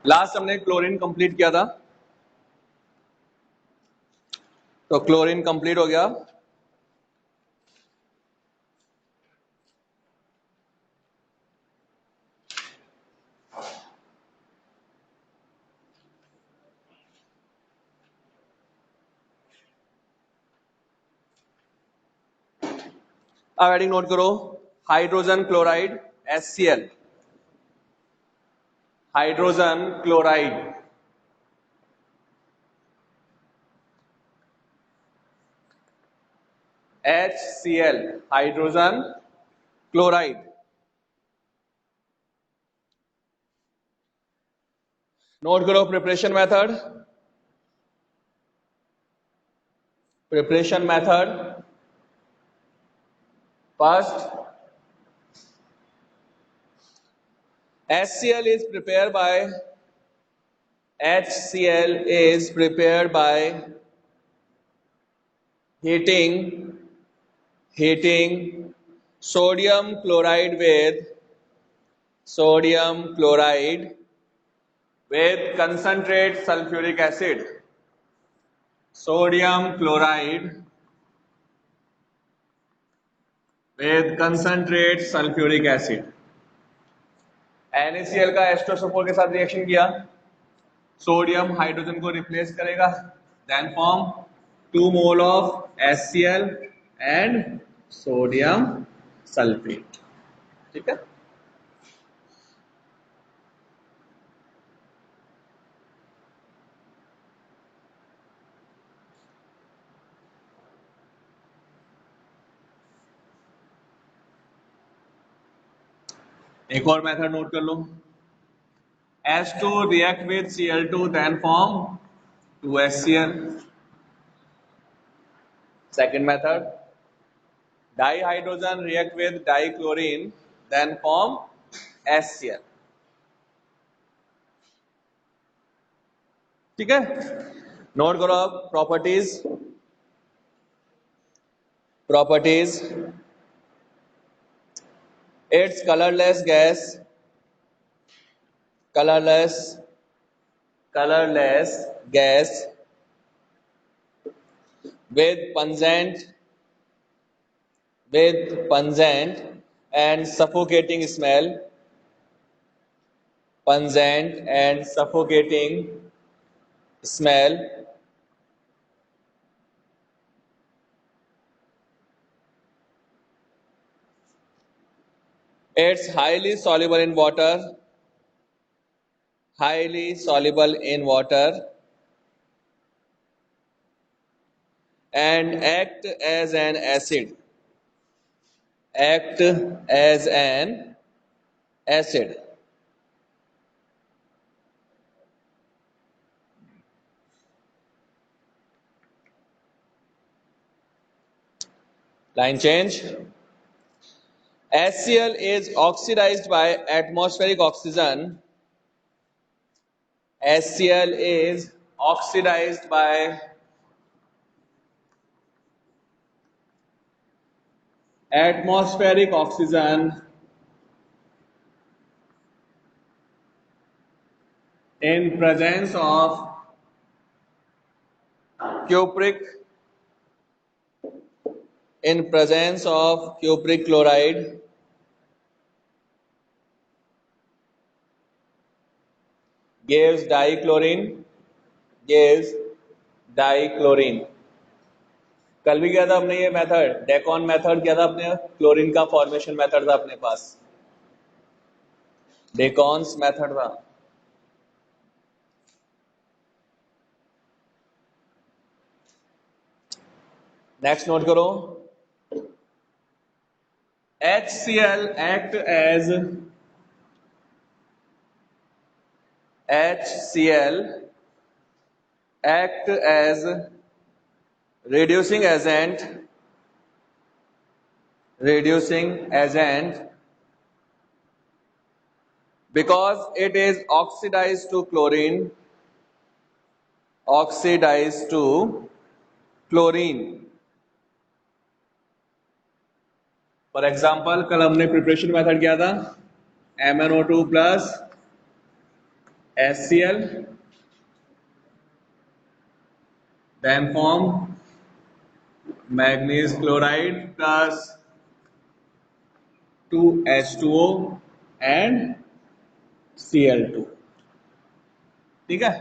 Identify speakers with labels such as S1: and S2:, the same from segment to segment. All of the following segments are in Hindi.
S1: लास्ट हमने क्लोरीन कंप्लीट किया था, तो क्लोरीन कंप्लीट हो गया। अब हेडिंग नोट करो, hydrogen chloride HCl, hydrogen chloride HCl, hydrogen chloride. Note करो preparation method, preparation method. First, HCl is prepared by HCl is prepared by heating sodium chloride with concentrate sulfuric acid, sodium chloride with concentrate sulfuric acid। NaCl का H2SO4 के साथ रिएक्शन किया, सोडियम हाइड्रोजन को रिप्लेस करेगा, then form 2 mole of HCl and sodium sulphate. ठीक है, एक और मेथड नोट कर लो, H2 react with Cl2 then form 2HCl। Second method, dihydrogen react with dichlorine then form HCl। ठीक है, नोट करो अब properties. It's colourless gas with pungent and suffocating smell, it's highly soluble in water and act as an acid, line change। HCl is oxidized by atmospheric oxygen, HCl is oxidized by atmospheric oxygen in presence of cupric chloride gives dichlorine। कल भी किया था हमने ये मेथड, डेकॉन मेथड किया था अपने, क्लोरीन का फॉर्मेशन मेथड था अपने पास, डेकॉन्स मेथड था। नेक्स्ट नोट करो, HCl act as reducing agent because it is oxidized to chlorine, for example कल हमने प्रिपरेशन मेथड किया था, MnO2 plus HCl, then form manganese chloride plus 2H2O and Cl2. ठीक है,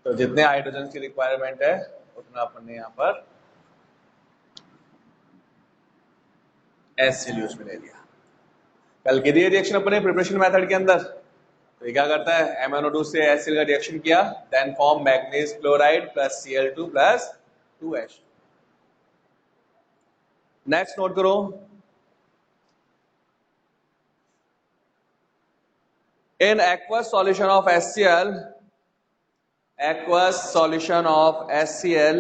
S1: तो जितने हाइड्रोजन की रिक्वायरमेंट है उतना अपन ने यहाँ पर HCl यूज में ले लिया। कल की दी रिएक्शन अपने प्रिपरेशन मेथड के अंदर, तो ये क्या करता है, MnO2 से HCl का रिएक्शन किया, then form manganese chloride plus Cl2 plus 2H। Next note करो, in aqueous solution of HCl, aqueous solution of HCl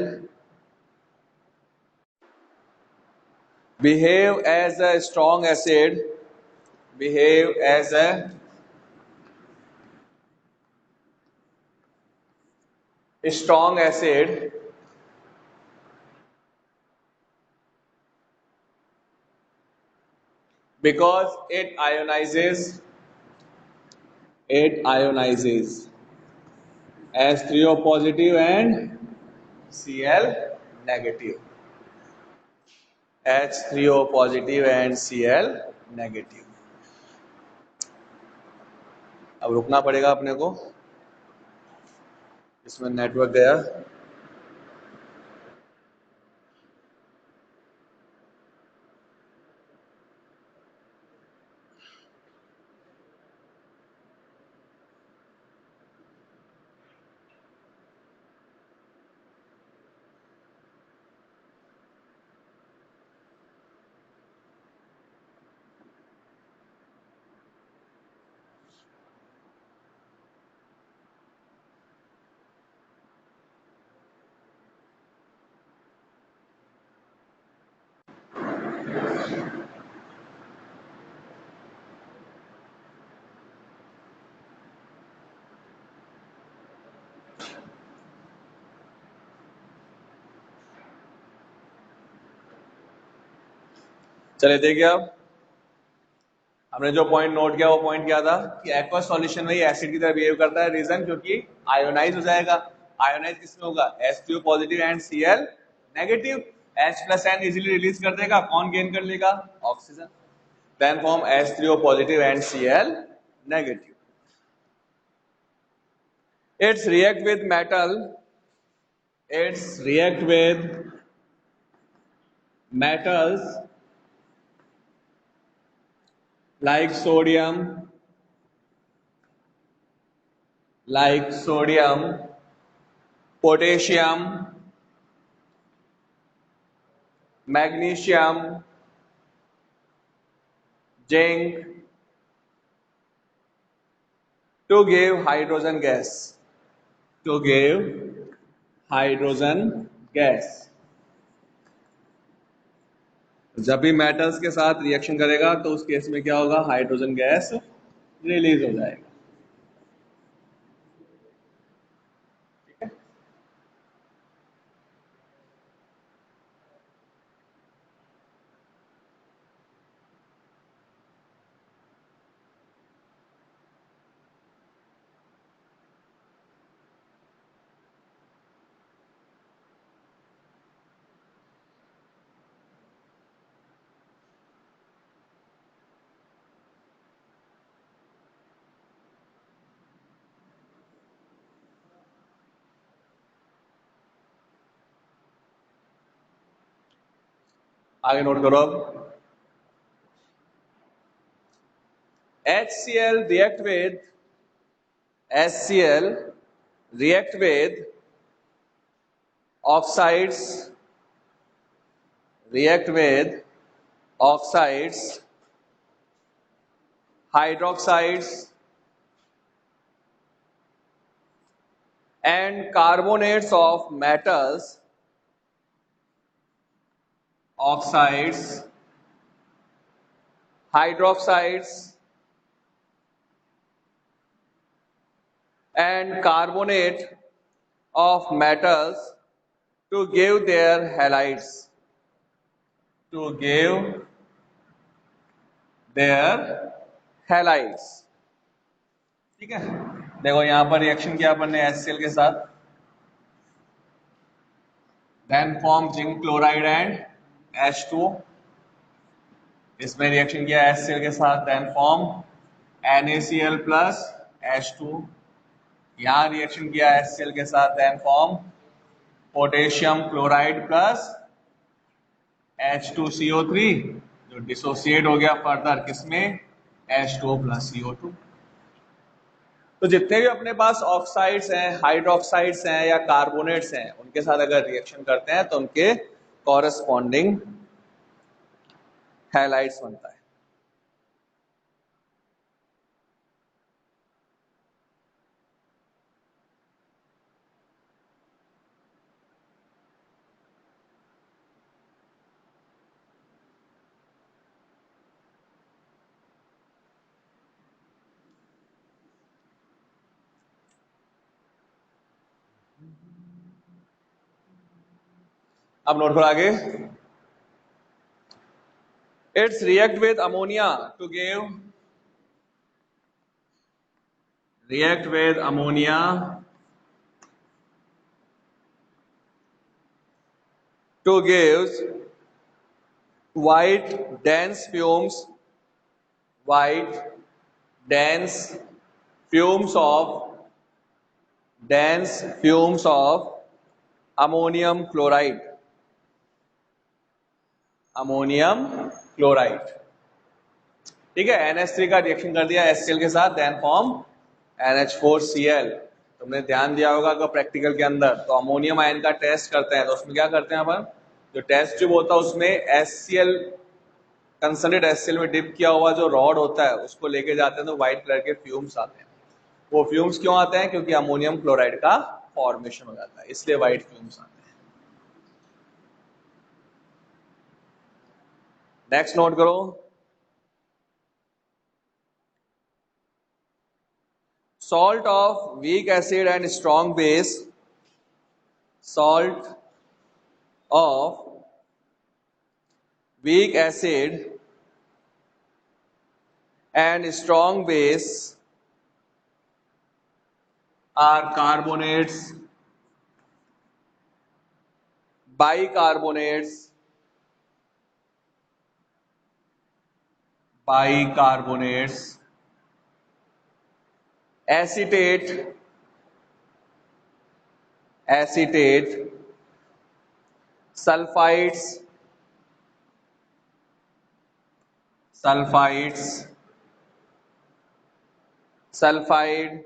S1: behave as a strong acid, behave as a strong acid because it ionizes H3O positive and Cl negative, H3O positive and Cl negative। अब रुकना पड़ेगा अपने को, इसमें नेटवर्क गया। चले देखिए, अब हमने जो पॉइंट नोट किया वो पॉइंट क्या था कि एक्वस सॉल्यूशन में एसिड की तरह बिहेव करता है। रीजन क्योंकि आयोनाइज हो जाएगा। आयोनाइज किसमें होगा, H3O positive and Cl negative. H plus N easily release कर देगा, कौन गेन कर लेगा, oxygen. Then form H3O positive and Cl negative. It's react with metal, it's react with metals like sodium, potassium, magnesium, zinc to give hydrogen gas, to give hydrogen gas। जब भी मेटल्स के साथ रिएक्शन करेगा तो उस केस में क्या होगा, हाइड्रोजन गैस रिलीज हो जाएगा। ठीक है, आगे नोट करो। अब HCl react with HCl react with oxides, react with oxides, hydroxides and carbonates of metals, oxides, hydroxides and carbonate of metals to give their halides, to give their halides। ठीक है, देखो यहाँ पर रिएक्शन किया अपन ने HCl के साथ, then form zinc chloride and H2O। इसमें रिएक्शन किया HCl के साथ, then form NaCl plus H2। यहाँ रिएक्शन किया HCl के साथ, then form potassium chloride plus H2CO3, जो डिसोसिएट हो गया फर्दर किसमें, H2O प्लस CO2। तो जितने भी अपने पास ऑक्साइड्स हैं, हाइड्रोक्साइड्स हैं या कार्बोनेट्स हैं, उनके साथ अगर रिएक्शन करते हैं तो उनके कॉरेस्पॉन्डिंग हैलाइड्स बनता है। अब नोट करो आगे, it's react with ammonia to give, react with ammonia to give white dense fumes, white dense fumes of dense fumes of ammonium chloride, ammonium chloride। ठीक है, NH3 का रिएक्शन कर दिया HCl के साथ, देन फॉर्म NH4Cl। तुमने ध्यान दिया होगा कि प्रैक्टिकल के अंदर तो अमोनियम आयन का टेस्ट करते हैं, तो उसमें क्या करते हैं अपन, जो टेस्ट ट्यूब होता है उसमें HCl, कंसनट्रेट HCl में डिप किया हुआ जो रॉड होता है उसको लेके जाते हैं, तो व्हाइट कलर के फ्यूम्स आते हैं। वो फ्यूम्स क्यों आते हैं, क्योंकि अमोनियम क्लोराइड का फॉर्मेशन हो जाता है, इसलिए व्हाइट फ्यूम्स आते हैं। नेक्स्ट नोट करो, salt of weak acid and strong base, salt of weak acid and strong base are carbonates, bicarbonates, bicarbonates, acetate, acetate, sulfides, sulfides, sulfide,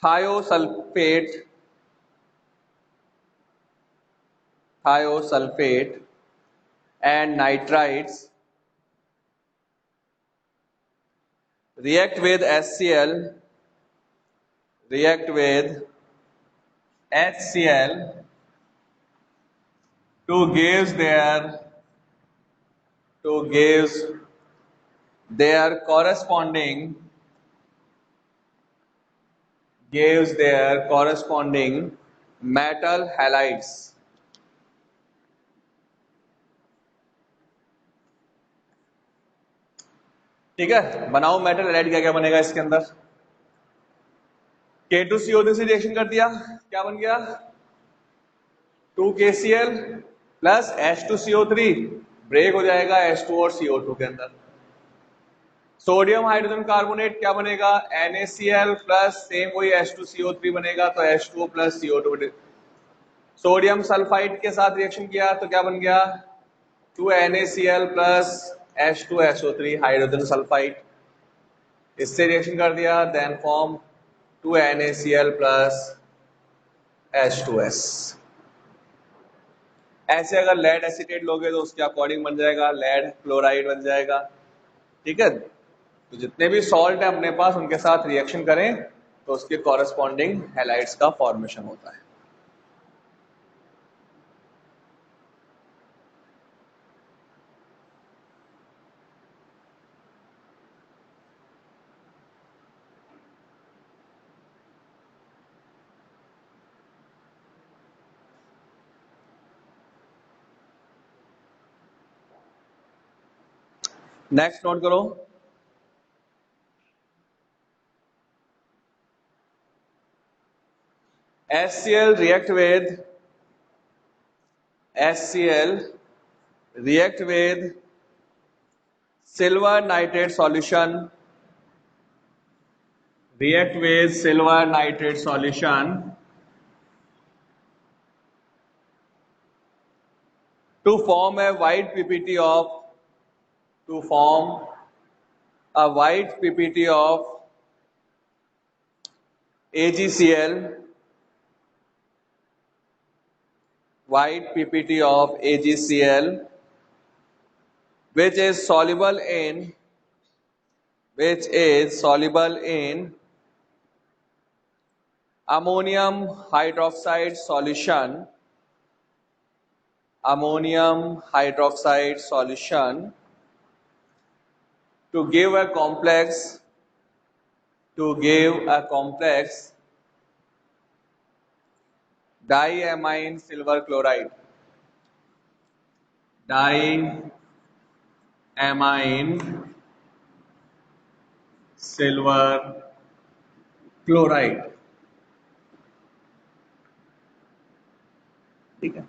S1: thiosulfate, thiosulfate and nitrites react with HCl, react with HCl to give their corresponding, gives their corresponding metal halides। ठीक है, बनाओ मेटल हैलाइड, क्या क्या बनेगा इसके अंदर, K2CO3 से रिएक्शन कर दिया, क्या बन गया 2KCl प्लस H2CO3, ब्रेक हो जाएगा H2 और CO2 के अंदर। सोडियम हाइड्रोजन कार्बोनेट क्या बनेगा, NaCl प्लस सेम वही H2CO3 बनेगा, तो H2O plus CO2। Sodium sulphide के साथ रिएक्शन किया तो क्या बन गया 2NaCl plus H2SO3 hydrogen sulphide. इससे रिएक्शन कर दिया, then form 2NaCl plus H2S। ऐसे अगर लेड एसीटेट लोगे तो उसके अकॉर्डिंग बन जाएगा लेड क्लोराइड बन जाएगा। ठीक है, तो जितने भी सॉल्ट है अपने पास उनके साथ रिएक्शन करें तो उसके कॉरेस्पॉन्डिंग हैलाइड्स का फॉर्मेशन होता है। नेक्स्ट नोट करो, HCl react with silver nitrate solution, to form a white PPT of AgCl, which is soluble in ammonium hydroxide solution, to give a complex diamine silver chloride, ठीक है।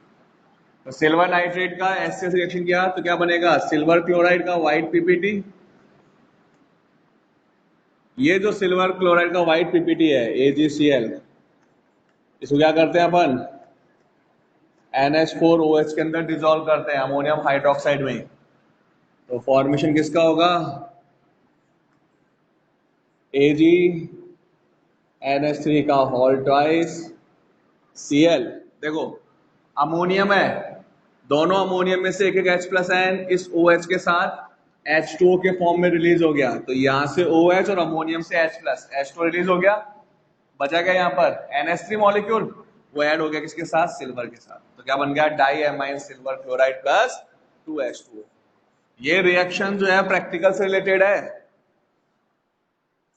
S1: तो सिल्वर नाइट्रेट का HCl से रिएक्शन किया तो क्या बनेगा, सिल्वर क्लोराइड का व्हाइट पीपीटी। ये जो सिल्वर क्लोराइड का व्हाइट पीपीटी है AgCl, इसको क्या करते हैं अपन, NH4OH के अंदर डिसॉल्व करते हैं अमोनियम हाइड्रोक्साइड में। तो फॉर्मेशन किसका होगा, AgNH3 का होल ट्वाइस Cl। देखो अमोनियम है, दोनों अमोनियम में से एक H+N इस OH के साथ H2O के फॉर्म में रिलीज हो गया। तो यहां से OH और अमोनियम से H2O रिलीज हो गया, बचा गया यहाँ पर NH3 मॉलिक्यूल, वो ऐड हो गया किसके साथ, सिल्वर के साथ। तो क्या बन गया, diamine silver chloride plus 2H2O। ये रिएक्शन जो है प्रैक्टिकल से रिलेटेड है।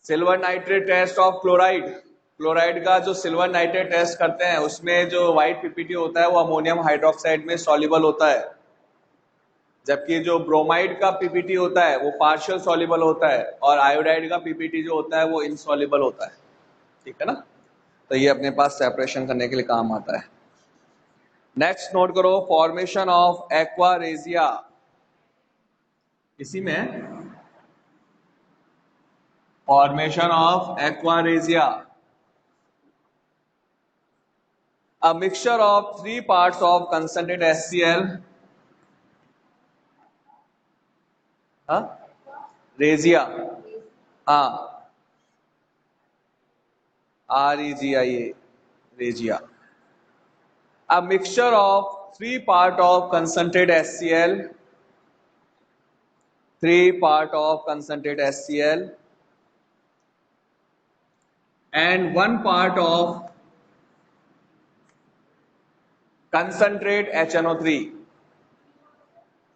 S1: Silver nitrate test of chloride का जो सिल्वर नाइट्रेट टेस्ट करते हैं उसमें जो व्हाइट पीपीटी होता है वो अमोनियम हाइड्रोक्साइड में सॉल्युबल होता है, जबकि जो ब्रोमाइड का पीपीटी होता है वो पार्शियल सॉल्युबल होता है, और आयोडाइड का पीपीटी जो होता है वो इनसॉल्युबल होता है, ठीक है ना। तो ये अपने पास सेपरेशन करने के लिए काम आता है। नेक्स्ट नोट करो, फॉर्मेशन ऑफ एक्वारेजिया, इसी में formation of aqua regia, a mixture of 3 parts of concentrated HCl, regia, हाँ REGIA, regia, a mixture of 3 part of concentrated HCl, 3 part of concentrated HCl and 1 part of concentrate HNO3,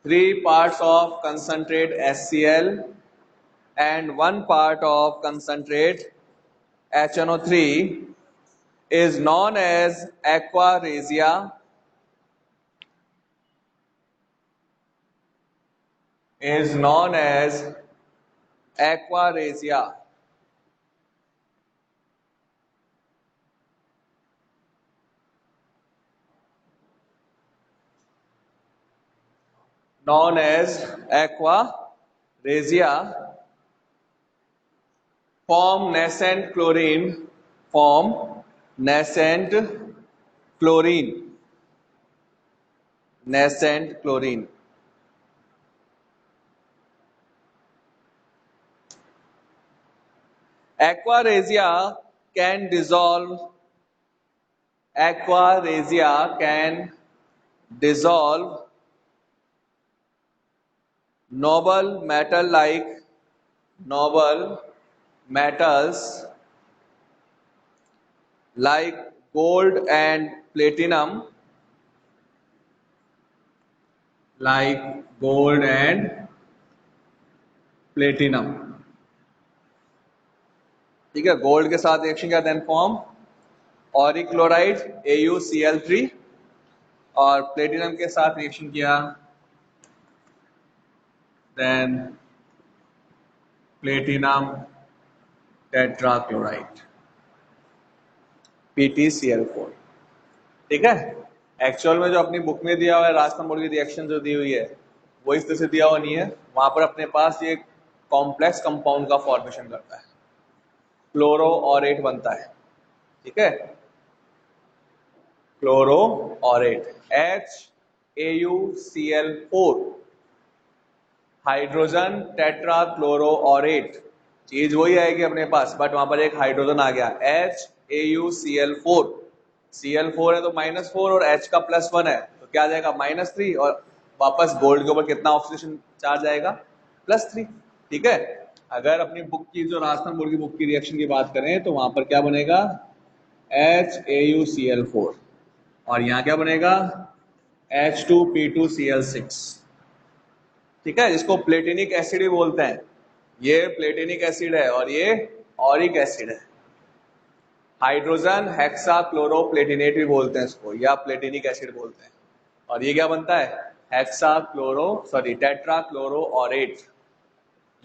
S1: 3 parts of concentrate HCl and 1 part of concentrate HNO3 is known as aquaresia, form nascent chlorine, Aquaresia can dissolve noble metals like gold and platinum, ठीक है। गोल्ड के साथ रिएक्शन किया, then form Auric chloride AuCl3, और प्लेटिनम के साथ रिएक्शन किया, देन प्लेटिनम टेट्राक्लोराइड PtCl4। ठीक है, एक्चुअल में जो अपनी बुक में दिया हुआ है राजस्थान की रिएक्शन जो दी हुई है वो इस तरह से दिया हुआ नहीं है। वहां पर अपने पास ये कॉम्प्लेक्स कंपाउंड का फॉर्मेशन करता है, क्लोरो ऑरेट बनता है। ठीक है, chloro ऑरेट HAuCl4 hydrogen tetra chloro ऑरेट, चीज वही आएगी अपने पास, बट वहां पर एक हाइड्रोजन आ गया HAuCl4। Cl4 है तो -4 और H का +1 है तो क्या आ जाएगा -3, और वापस गोल्ड के ऊपर कितना ऑक्सीडेशन चार्ज आएगा +3। ठीक है, अगर अपनी बुक की जो राजस्थान बोर्ड की बुक की रिएक्शन की बात करें तो वहां पर क्या बनेगा HAuCl4 और यहाँ क्या बनेगा H2P2Cl6। ठीक है, जिसको प्लेटिनिक एसिड भी बोलते हैं। ये प्लेटिनिक एसिड है और ये ऑरिक एसिड है। हाइड्रोजन हेक्सा क्लोरोप्लेटिनेट भी बोलते हैं इसको, या प्लेटिनिक एसिड बोलते हैं। और ये क्या बनता है टेट्रा क्लोरो ऑरेट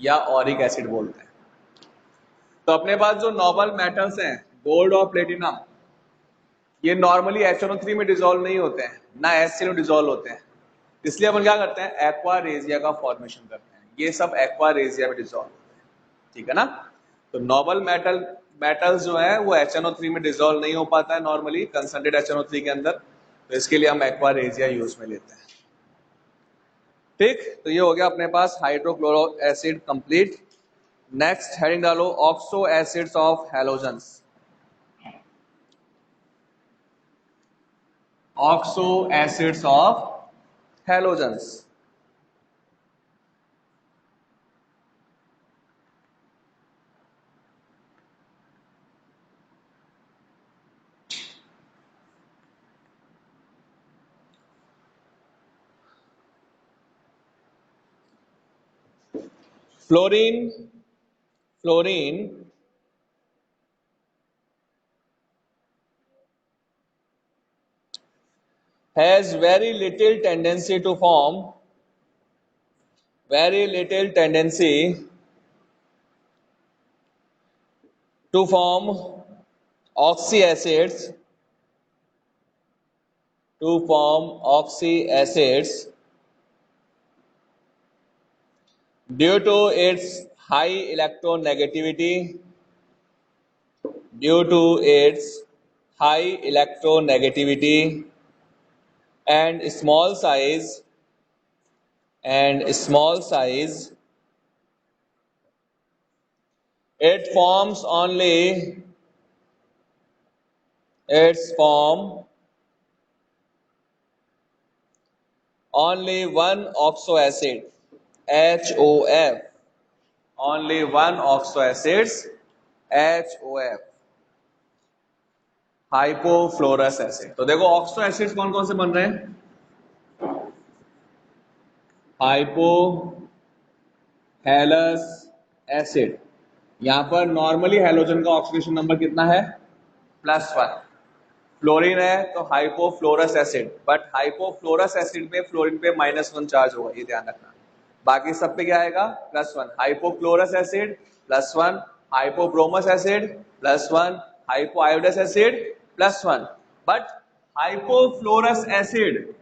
S1: या ऑरिक एसिड बोलते हैं। तो अपने पास जो नॉर्मल मेटल्स हैं गोल्ड और प्लेटिनम, ये नॉर्मली HNO3 में डिसॉल्व नहीं होते हैं, ना HCl में डिसॉल्व होते हैं। इसलिए अपन क्या करते हैं एक्वा रेजिया का फॉर्मेशन करते हैं। ये सब एक्वा रेजिया में डिसॉल्व होते हैं। ठीक है ना, तो नॉर्मल मेटल्स जो है वो HNO3 में डिसॉल्व नहीं हो पाता है नॉर्मली कंसंट्रेट HNO3 के अंदर, तो इसके लिए हम एक्वा रेजिया यूज में लेते हैं। ठीक, तो ये हो गया अपने पास हाइड्रोक्लोरो एसिड कंप्लीट। नेक्स्ट हेडिंग डालो oxo acids of halogens. Oxo acids of halogens. Fluorine has very little tendency to form oxy acids due to its high electronegativity and small size. It forms only one oxo acid HOF, only one oxo acids HOF, hypofluorous acid. तो देखो ऑक्सो एसिड्स कौन कौन से बन रहे हैं, हाइपोहेलस एसिड। यहां पर नॉर्मली हैलोजन का ऑक्सीडेशन नंबर कितना है +1। फ्लोरीन है तो hypofluorous acid, but hypofluorous acid में फ्लोरीन पे -1 चार्ज होगा, ये ध्यान रखना। बाकी सब पे क्या आएगा +1। Hypochlorous acid +1, hypobromous acid +1, hypoiodous acid +1, but hypofluorous acid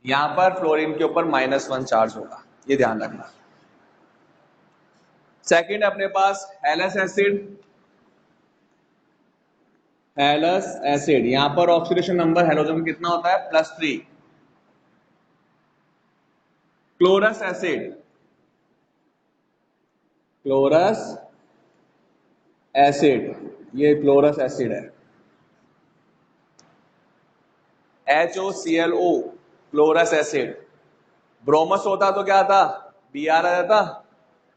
S1: यहां पर फ्लोरीन के ऊपर -1 चार्ज होगा, ये ध्यान रखना। सेकंड अपने पास हेलस एसिड, यहां पर ऑक्सीडेशन नंबर हैलोजन में कितना होता है +3। क्लोरस एसिड, ये क्लोरस एसिड है HOClO, क्लोरस एसिड। ब्रोमस होता तो क्या था Br आ जाता,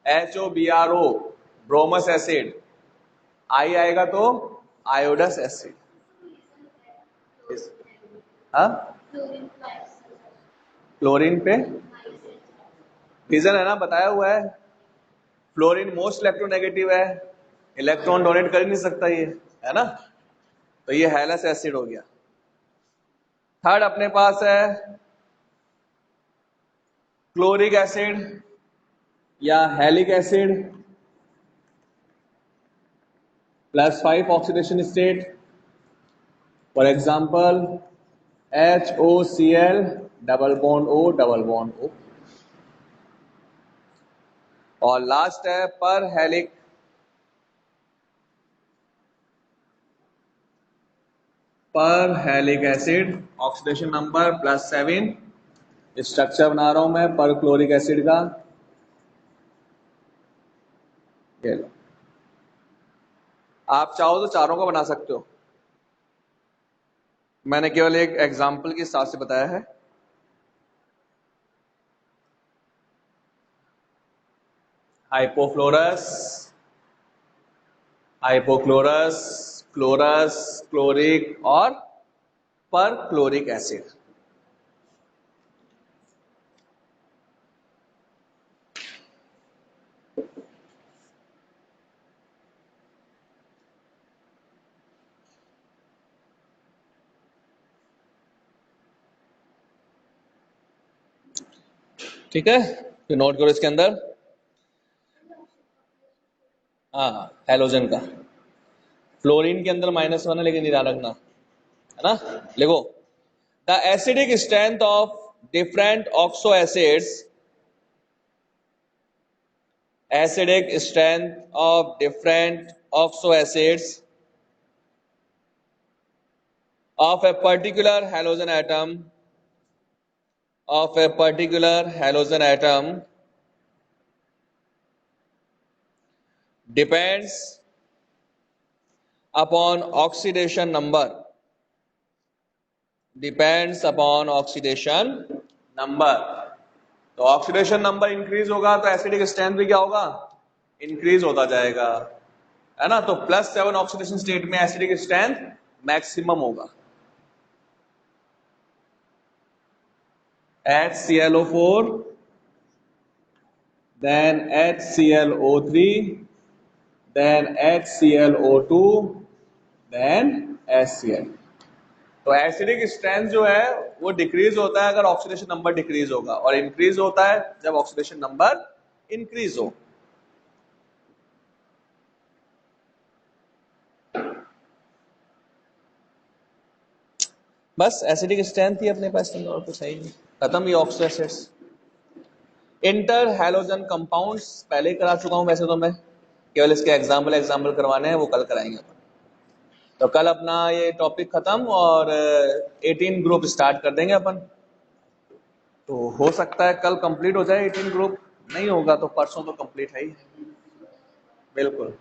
S1: HOBRO, ब्रोमस एसिड। I आएगा तो आयोडस एसिड। हाँ, फ्लोरीन पे रीजन है ना, बताया हुआ है। फ्लोरीन मोस्ट इलेक्ट्रोनेगेटिव है, इलेक्ट्रॉन डोनेट कर ही नहीं सकता ये, है ना, तो ये हेलस एसिड हो गया। थर्ड अपने पास है क्लोरिक एसिड। या halic acid +5 oxidation state, for example HOCl double bond O double bond O। और लास्ट है पर halic acid, oxidation number +7, structure बना रहा हूं मैं पर क्लोरिक एसिड का। ये लो, आप चाहो तो चारों का बना सकते हो, मैंने केवल एक एग्जाम्पल के हिसाब से बताया है। हाइपोफ्लोरस, हाइपोक्लोरस, क्लोरस, क्लोरिक और पर क्लोरिक एसिड। ठीक है, तो नोट करो इसके अंदर। हाँ हैलोजन का, फ्लोरीन के अंदर -1 है लेकिन ध्यान रखना है ना। लिखो the acidic strength of different oxo acids, acidic strength of different oxo acids of a particular halogen atom depends upon oxidation number, तो ऑक्सीडेशन नंबर इंक्रीज होगा तो एसिडिक स्ट्रेंथ भी क्या होगा, इंक्रीज होता जाएगा, है ना। तो +7 ऑक्सीडेशन स्टेट में एसिडिक स्ट्रेंथ मैक्सिमम होगा। HClO4, then HClO3, then HClO2, then HCl। तो एसिडिक स्ट्रेंथ जो है वो डिक्रीज होता है अगर ऑक्सीडेशन नंबर डिक्रीज होगा, और इंक्रीज होता है जब ऑक्सीडेशन नंबर इंक्रीज हो। बस एसिडिक स्ट्रेंथ ही अपने पास और कुछ है ही नहीं, खत्म ये oxo acids. Inter halogen compounds पहले करा चुका हूं वैसे तो मैं, केवल इसके एग्जाम्पल करवाने हैं, वो कल कराएंगे अपन। तो कल अपना ये टॉपिक खत्म और 18 ग्रुप स्टार्ट कर देंगे अपन। तो हो सकता है कल कंप्लीट हो जाए 18 ग्रुप, नहीं होगा तो परसों तो कंप्लीट है ही। बिल्कुल।